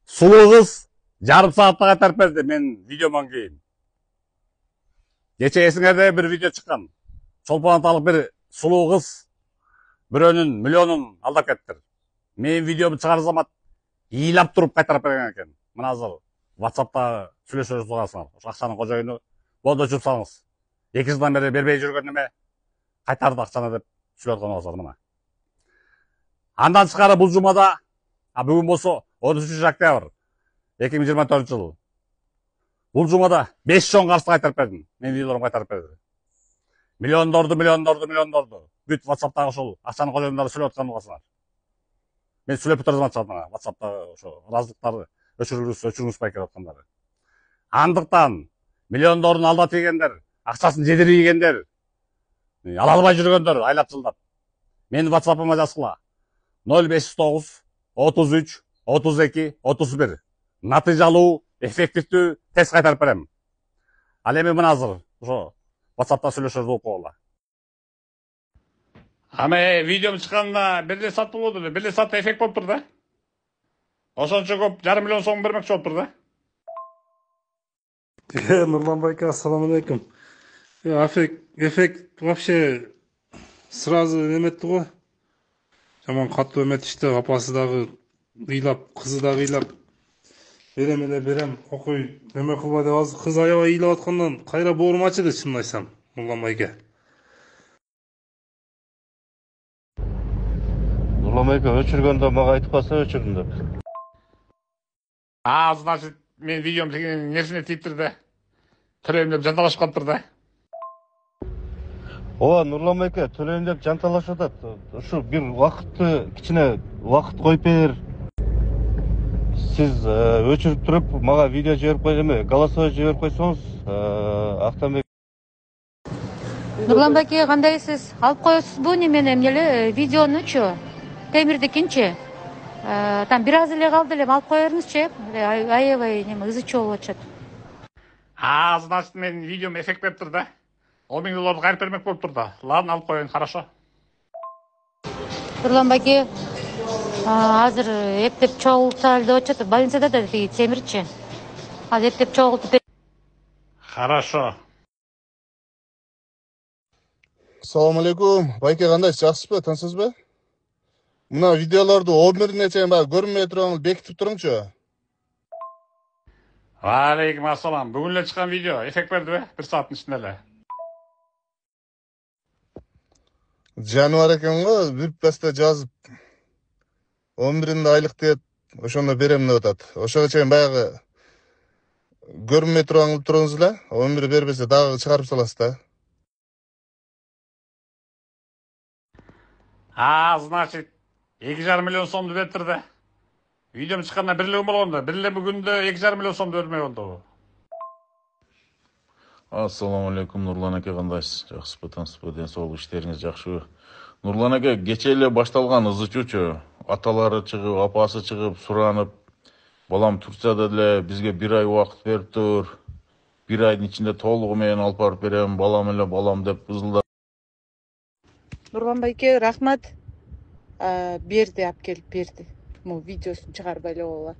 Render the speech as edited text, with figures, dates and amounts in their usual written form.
Сулуу кыз жарым саатта кайтарып берди мен видеомон кийин. Кече эсиңерде бир видео чыккан. Чолпон аталык бир сулуу кыз бирөөнүн миллионун алдап кеттир. Мен видеомду чыгар замат ыйлап туруп кайтарып берген экен. Мына азыр WhatsApp'та сүйлөшөбүз тургансыңар. Ошо акчанын кожоюну болду өчүрүп салыңыз. 2 жылдан бери бербей жүргөн неме кайтарды акчаны деп сүйлөп аткан мына. Андан тышкары бул жумада, бүгүн болсо 13 октябрь 2024 жыл. Бул жумада 5 чоң карсы кайтарып бердим. Мен видеолорумду кайтарып берди. Миллиондорду бүт WhatsApp'тагы ошол акчанын кожоюндары сүйлөп аткан болсоңар. Мен сүйлөп турдум ачамга WhatsApp'та ошо ыраазылыктарды өчүрүңүз байкап аткандары. Андыктан миллиондордун алда тийгендер, акчасын жедирийгендер, ала албай жүргөндөр айлап жылдап. Менин WhatsApp'ыма жазгыла. 0509 33 32 31. Натыйжалуу, эффективдүү тест кайтарып берем. Ал эми мына азыр ошо WhatsApp'та сүйлөшөбүз болуп калгыла. Аме видеом чыкканда 1 саат болду, 1 саатта эффект болуп турду да. Ошончо көп жарым миллион сом бермекчи болуп турду да. Нурлан байка, ассаламу алейкум. Эффект вообще сразу эметти го. Жаман катуу эметишти, апасы дагы ыйлап, кызы дагы ыйлап. Берем, окуй, неме кылба деп азыр кыз аябай ыйлап аткандан кайра боорум ачыды, чынын айтсам, Нурлан байка. Нурлан байка өчүргөндө мага айтып калса өчүрдүм деп. Значит, мен видеом нерсине тийиптир да. Төлөйм деп жанталашып калыптыр да. Ооба, Нурлан байка, төлөйм деп жанталашып атат. Ушу бир убакытты, кичине убакыт коюп бер. Siz өчүрүп туруп мага видео жиберип койгон эме, голосовой жиберип койсоңуз, Актанбек. Нурлан байке, кандайсыз? Алып коесузбу немени эмнеле видеонучу? Темирдикинчи. Там бир аз эле калды эле, алып кое бериңизчи. Аябай неме ызы чуу болуп атышат. Значит, мен видеом эффект берип турду да. $10.000 кайрып бермек болуп турду. Ладно, алып коеюн, хорошо. Нурлан байке, азыр эптеп чогулса эле деп атышат. Больницада да тиги темирчи. Азыр эптеп чогултуп. Хорошо. Assalomu alaykum. Bayka qandaysiz? Yaxshisiz, tinchsizmi? Muna videolarni omiriне чейин баа көрүнмөй турган бекитип туруңчу. Алейкум ассалам. Бүгүн эле чыккан видео эффект бердиби? 1 сааттын ичинде эле. Жануар экен го, бүппесте жазып 11 айлык дейт, ошондо берем деп атат. Ошого чейин баягы көрүнмөй турган кылып туруңуз эле. 11 бербесе дагы чыгарып саласыз да. Значит, 2,5 миллион сомду бериптир да. Видеом чыкканда 1 эле болгондо, 1 эле бүгүндө 2,5 миллион сом бермей болду. Assalamu alaikum Nurlan aka, кандайсыз? Жакшысызбы, тынчсызбы, ден соолук иштериңиз жакшыбы? Нурлан aka, кече эле башталган ызы чуучу, аталары чыгып, апасы чыгып суранып, балам Турцияда эле бизге 1 ай убакыт берип тур. 1 айдын ичинде толугу менен алып барып берем, балам эле балам деп ызылдап. Нурлан байке, рахмат. Берди, алып келип берди. Му видеосун чыгарбай эле койгула.